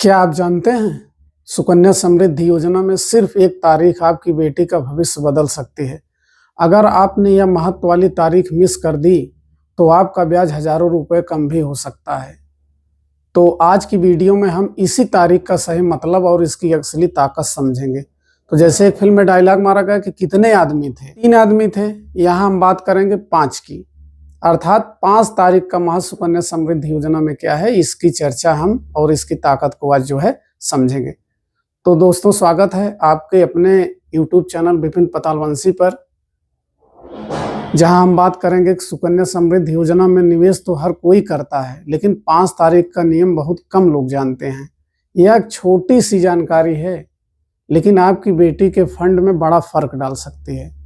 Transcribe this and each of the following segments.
क्या आप जानते हैं सुकन्या समृद्धि योजना में सिर्फ एक तारीख आपकी बेटी का भविष्य बदल सकती है। अगर आपने यह महत्व वाली तारीख मिस कर दी तो आपका ब्याज हजारों रुपए कम भी हो सकता है। तो आज की वीडियो में हम इसी तारीख का सही मतलब और इसकी असली ताकत समझेंगे। तो जैसे एक फिल्म में डायलॉग मारा गया कि कितने आदमी थे, 3 आदमी थे, यहाँ हम बात करेंगे 5 की, अर्थात 5 तारीख का महत्व सुकन्या समृद्धि योजना में क्या है, इसकी चर्चा हम और इसकी ताकत को आज जो है समझेंगे। तो दोस्तों, स्वागत है आपके अपने YouTube चैनल विपिन पतालवंशी पर, जहां हम बात करेंगे कि सुकन्या समृद्धि योजना में निवेश तो हर कोई करता है, लेकिन 5 तारीख का नियम बहुत कम लोग जानते हैं। यह एक छोटी सी जानकारी है, लेकिन आपकी बेटी के फंड में बड़ा फर्क डाल सकती है।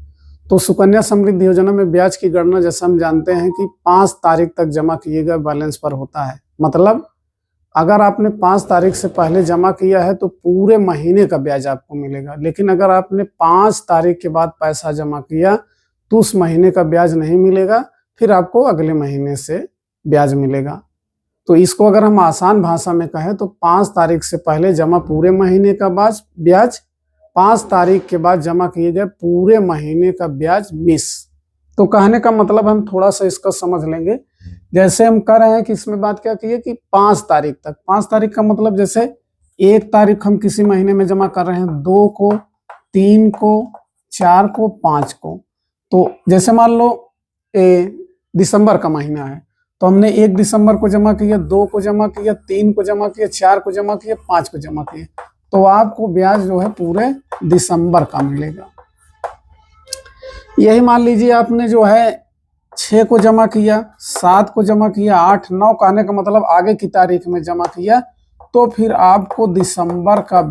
तो सुकन्या समृद्धि योजना में ब्याज की गणना जैसा हम जानते हैं कि 5 तारीख तक जमा किए गए बैलेंस पर होता है। मतलब अगर आपने 5 तारीख से पहले जमा किया है तो पूरे महीने का ब्याज आपको मिलेगा, लेकिन अगर आपने 5 तारीख के बाद पैसा जमा किया तो उस महीने का ब्याज नहीं मिलेगा, फिर आपको अगले महीने से ब्याज मिलेगा। तो इसको अगर हम आसान भाषा में कहें तो 5 तारीख से पहले जमा पूरे महीने का ब्याज, 5 तारीख के बाद जमा किए गए पूरे महीने का ब्याज मिस। तो कहने का मतलब हम थोड़ा सा इसका समझ लेंगे। जैसे हम कह रहे हैं कि इसमें बात क्या की है कि 5 तारीख तक, 5 तारीख का मतलब जैसे 1 तारीख हम किसी महीने में जमा कर रहे हैं, 2 को, 3 को, 4 को, 5 को। तो जैसे मान लो दिसंबर का महीना है तो हमने 1 दिसंबर को जमा किया, 2 को जमा किया, 3 को जमा किया, 4 को जमा किया, 5 को जमा किया, तो आपको ब्याज जो है पूरे दिसंबर का मिलेगा। यही मान लीजिए आपने जो है 6 को जमा किया, 7 को जमा किया, 8, 9 कहने का मतलब आगे की तारीख में जमा किया, तो फिर आपको दिसंबर का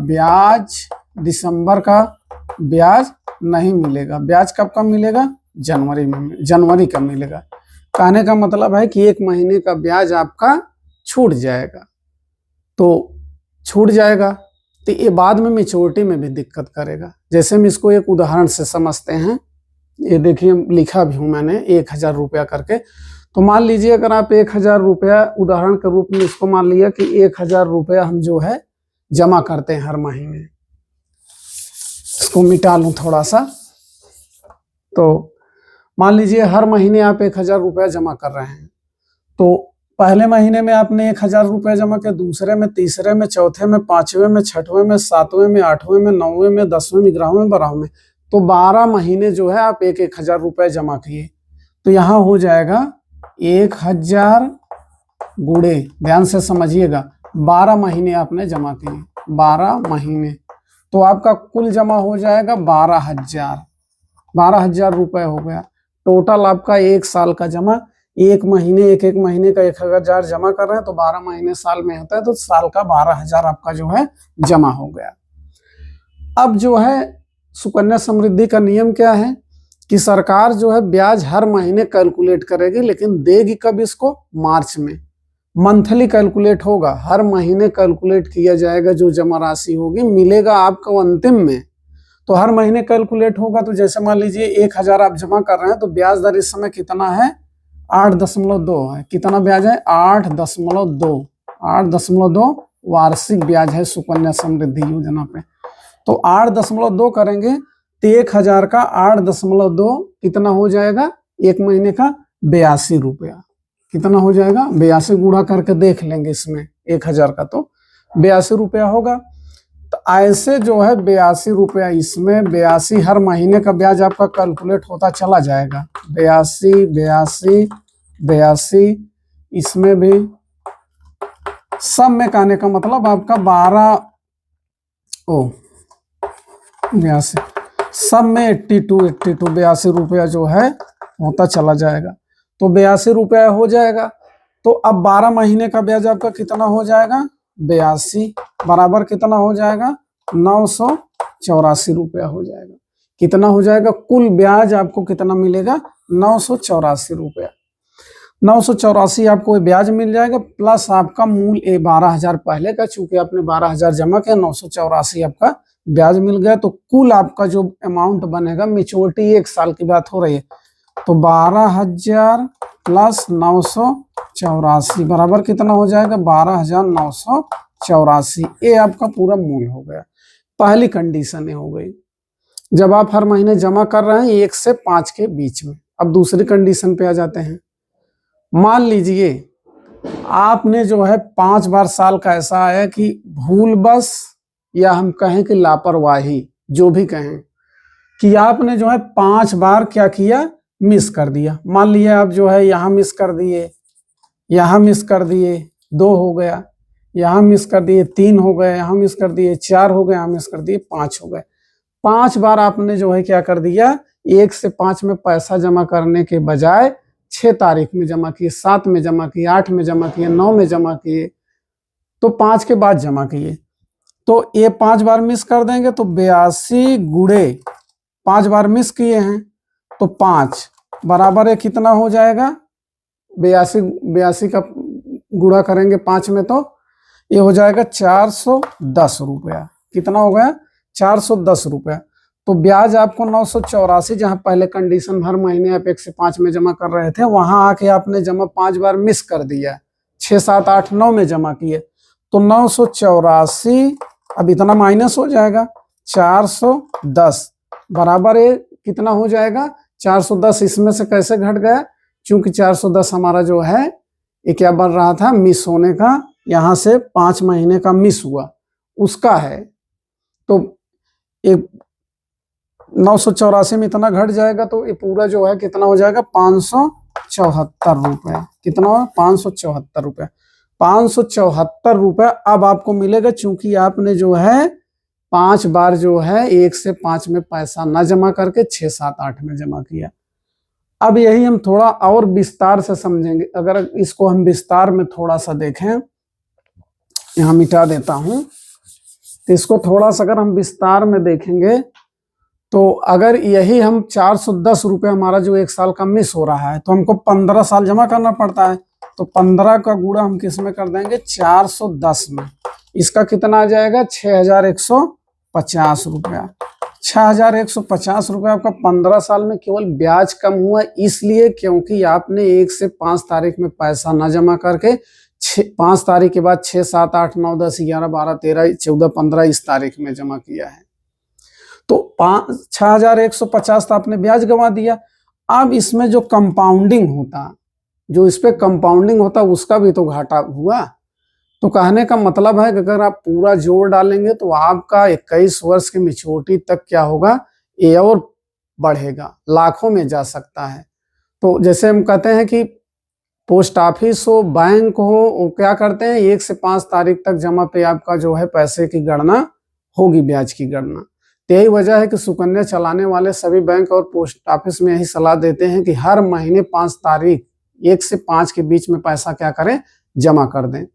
ब्याज नहीं मिलेगा। ब्याज कब का मिलेगा? जनवरी का मिलेगा। कहने का मतलब है कि 1 महीने का ब्याज आपका छूट जाएगा। तो छूट जाएगा तो ये बाद में मैच्योरिटी में भी दिक्कत करेगा। जैसे हम इसको एक उदाहरण से समझते हैं। ये देखिए लिखा भी हूं मैंने 1000 रुपया करके। तो मान लीजिए अगर आप 1000 रुपया उदाहरण के रूप में इसको मान लिया कि 1000 रुपया हम जो है जमा करते हैं हर महीने। इसको मिटा लूं थोड़ा सा। तो मान लीजिए हर महीने आप 1000 रुपया जमा कर रहे हैं। तो पहले महीने में आपने 1000 रुपया जमा किया, दूसरे में, तीसरे में, चौथे में, 5वें में, 6वें में, 7वें में, 8वें में, 9वें में, 10वें में, 11वें में, 12वें में, तो 12 महीने जो है आप 1000 रुपये जमा किए। तो यहाँ हो जाएगा 1000 गुणे, ध्यान से समझिएगा, 12 महीने आपने जमा किए, 12 महीने, तो आपका कुल जमा हो जाएगा 12,000 रुपये हो गया। टोटल आपका 1 साल का जमा, एक महीने का 1000 जमा कर रहे हैं तो 12 महीने साल में होता है, तो साल का 12,000 आपका जो है जमा हो गया। अब जो है सुकन्या समृद्धि का नियम क्या है कि सरकार जो है ब्याज हर महीने कैलकुलेट करेगी, लेकिन देगी कब इसको? मार्च में। मंथली कैलकुलेट होगा, हर महीने कैलकुलेट किया जाएगा, जो जमा राशि होगी मिलेगा आपको अंतिम में। तो हर महीने कैलकुलेट होगा। तो जैसे मान लीजिए 1000 आप जमा कर रहे हैं तो ब्याज दर इस समय कितना है? 8.2 है। कितना ब्याज है? 8.2 वार्षिक ब्याज है सुकन्या समृद्धि योजना पे। तो 8.2 करेंगे तो 1000 का 8.2 कितना हो जाएगा? 1 महीने का 82 रुपया। कितना हो जाएगा? 82 गुणा करके देख लेंगे इसमें 1000 का, तो 82 रुपया होगा। तो ऐसे जो है 82 रुपया, इसमें 82 हर महीने का ब्याज आपका कैलकुलेट होता चला जाएगा। 82, इसमें भी सब में कहने का मतलब आपका 82, सब में 82 रुपया जो है होता चला जाएगा। तो 82 रुपया हो जाएगा। तो अब 12 महीने का ब्याज आपका कितना हो जाएगा? 82 बराबर कितना हो जाएगा? 984 रुपया हो जाएगा। कितना हो जाएगा? कुल ब्याज आपको कितना मिलेगा? 984 रुपया। 984 आपको ब्याज मिल जाएगा, प्लस आपका मूल 12,000 पहले का, चूंकि आपने 12,000 जमा किया, 984 आपका ब्याज मिल गया। तो कुल आपका जो अमाउंट बनेगा, मैच्योरिटी 1 साल की बात हो रही है, तो 12,000 प्लस 984 बराबर कितना हो जाएगा? 12,984 984, ये आपका पूरा मूल हो गया। पहली कंडीशन ये हो गई जब आप हर महीने जमा कर रहे हैं 1 से 5 के बीच में। अब दूसरी कंडीशन पे आ जाते हैं। मान लीजिए आपने जो है 5 बार साल का ऐसा आया कि भूलवश या हम कहें कि लापरवाही, जो भी कहें, कि आपने जो है 5 बार क्या किया, मिस कर दिया। मान लिया आप जो है यहाँ मिस कर दिए, यहाँ मिस कर दिए, 2 हो गया, यहाँ मिस कर दिए, 3 हो गए, यहाँ मिस कर दिए, 4 हो गए, यहाँ मिस कर दिए, 5 हो गए। 5 बार आपने जो है क्या कर दिया, 1 से 5 में पैसा जमा करने के बजाय 6 तारीख में जमा किए, 7 में जमा किए, 8 में जमा किए, 9 में जमा किए, तो 5 के बाद जमा किए। तो ये 5 बार मिस कर देंगे तो 82 गुणे 5 बार मिस किए हैं तो 5 बराबर है कितना हो जाएगा, 82 का गुणा करेंगे 5 में तो ये हो जाएगा 410 रुपया। कितना हो गया, 410 रुपया। तो ब्याज आपको 984, जहां पहले कंडीशन हर महीने आप 1 से 5 में जमा कर रहे थे, वहां आके आपने जमा 5 बार मिस कर दिया, 6, 7, 8, 9 में जमा किए, तो 984 अब इतना माइनस हो जाएगा, 410 बराबर है कितना हो जाएगा, 410। इसमें से कैसे घट गया, क्योंकि 410 हमारा जो है ये क्या बन रहा था, मिस होने का, यहाँ से 5 महीने का मिस हुआ उसका है। तो एक 984 में इतना घट जाएगा तो ये पूरा जो है कितना हो जाएगा, 574 रुपये। कितना हो, 574 रुपये। 574 रुपये अब आपको मिलेगा, चूंकि आपने जो है 5 बार जो है 1 से 5 में पैसा न जमा करके 6, 7, 8 में जमा किया। अब यही हम थोड़ा और विस्तार से समझेंगे। अगर इसको हम विस्तार में थोड़ा सा देखें, यहाँ मिटा देता हूं, तो इसको थोड़ा सा अगर हम विस्तार में देखेंगे तो अगर यही हम 410 रुपये हमारा जो 1 साल का मिस हो रहा है तो हमको 15 साल जमा करना पड़ता है, तो 15 का गुणा हम किस में कर देंगे, 410 में। इसका कितना आ जाएगा, 6150 रुपया। 6150 रुपया आपका 15 साल में केवल ब्याज कम हुआ, इसलिए क्योंकि आपने 1 से 5 तारीख में पैसा न जमा करके 5 तारीख के बाद 6, 7, 8, 9, 10, 11, 12, 13, 14, 15 इस तारीख में जमा किया है। तो 6150 तो आपने ब्याज गंवा दिया। अब इसमें जो कंपाउंडिंग होता, जो इस पे कंपाउंडिंग होता, उसका भी तो घाटा हुआ। तो कहने का मतलब है कि अगर आप पूरा जोड़ डालेंगे तो आपका 21 वर्ष की मैच्योरिटी तक क्या होगा, ये और बढ़ेगा, लाखों में जा सकता है। तो जैसे हम कहते हैं कि पोस्ट ऑफिस हो, बैंक हो, वो क्या करते हैं, 1 से 5 तारीख तक जमा पे आपका जो है पैसे की गणना होगी, ब्याज की गणना। तो यही वजह है कि सुकन्या चलाने वाले सभी बैंक और पोस्ट ऑफिस में यही सलाह देते हैं कि हर महीने 5 तारीख 1 से 5 के बीच में पैसा क्या करें, जमा कर दें।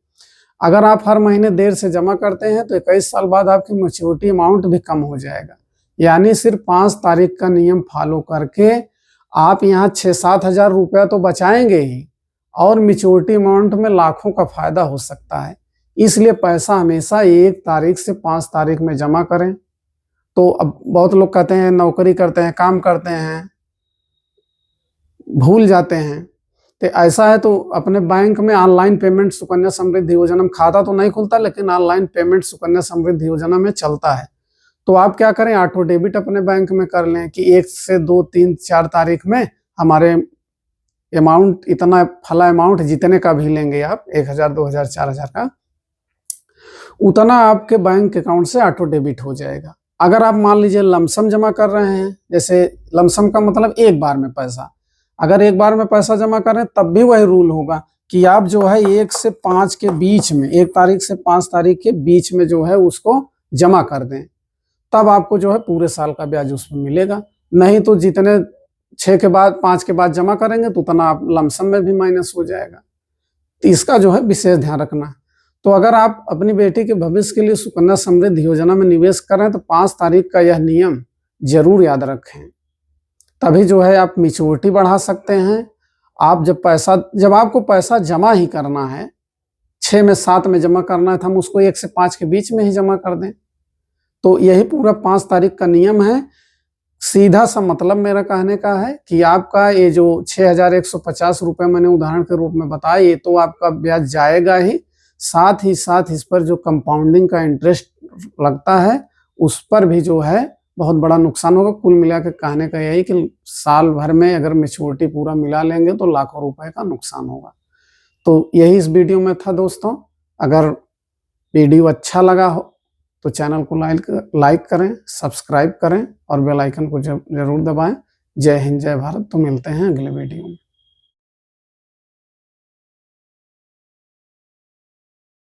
अगर आप हर महीने देर से जमा करते हैं तो 21 साल बाद आपकी मैच्योरिटी अमाउंट भी कम हो जाएगा। यानी सिर्फ 5 तारीख का नियम फॉलो करके आप यहाँ 6-7 हजार रुपया तो बचाएंगे ही, और मैच्योरिटी अमाउंट में लाखों का फायदा हो सकता है। इसलिए पैसा हमेशा 1 तारीख से 5 तारीख में जमा करें। तो अब बहुत लोग कहते हैं नौकरी करते हैं, काम करते हैं, भूल जाते हैं। तो ऐसा है तो अपने बैंक में ऑनलाइन पेमेंट सुकन्या समृद्धि योजना में खाता तो नहीं खुलता, लेकिन ऑनलाइन पेमेंट सुकन्या समृद्धि योजना में चलता है। तो आप क्या करें, ऑटो डेबिट अपने बैंक में कर लें कि 1 से 2, 3, 4 तारीख में हमारे अमाउंट इतना, फला अमाउंट जितने का भी लेंगे आप, 1000, 2000, 4000 का, उतना आपके बैंक अकाउंट से ऑटो डेबिट हो जाएगा। अगर आप मान लीजिए लमसम जमा कर रहे हैं, जैसे लमसम का मतलब एक बार में पैसा, अगर एक बार में पैसा जमा करें तब भी वही रूल होगा कि आप जो है 1 से 5 के बीच में, 1 तारीख से 5 तारीख के बीच में जो है उसको जमा कर दें, तब आपको जो है पूरे साल का ब्याज उसमें मिलेगा। नहीं तो जितने 6 के बाद 5 के बाद जमा करेंगे तो उतना आप लमसम में भी माइनस हो जाएगा। तो इसका जो है विशेष ध्यान रखना। तो अगर आप अपनी बेटी के भविष्य के लिए सुकन्या समृद्धि योजना में निवेश करें तो 5 तारीख का यह नियम जरूर याद रखें, तभी जो है आप मैच्योरिटी बढ़ा सकते हैं। आप जब आपको पैसा जमा ही करना है, 6 में 7 में जमा करना है, तो हम उसको 1 से 5 के बीच में ही जमा कर दें। तो यही पूरा 5 तारीख का नियम है। सीधा सा मतलब मेरा कहने का है कि आपका ये जो 6150 रुपये मैंने उदाहरण के रूप में बताया, ये तो आपका ब्याज जाएगा ही, साथ ही साथ इस पर जो कंपाउंडिंग का इंटरेस्ट लगता है उस पर भी जो है बहुत बड़ा नुकसान होगा। कुल मिला के कहने का यही कि साल भर में अगर मैच्योरिटी पूरा मिला लेंगे तो लाखों रुपए का नुकसान होगा। तो यही इस वीडियो में था दोस्तों। अगर वीडियो अच्छा लगा हो तो चैनल को लाइक करें, सब्सक्राइब करें और बेल आइकन को जरूर दबाएं। जय हिंद, जय भारत। तो मिलते हैं अगले वीडियो में।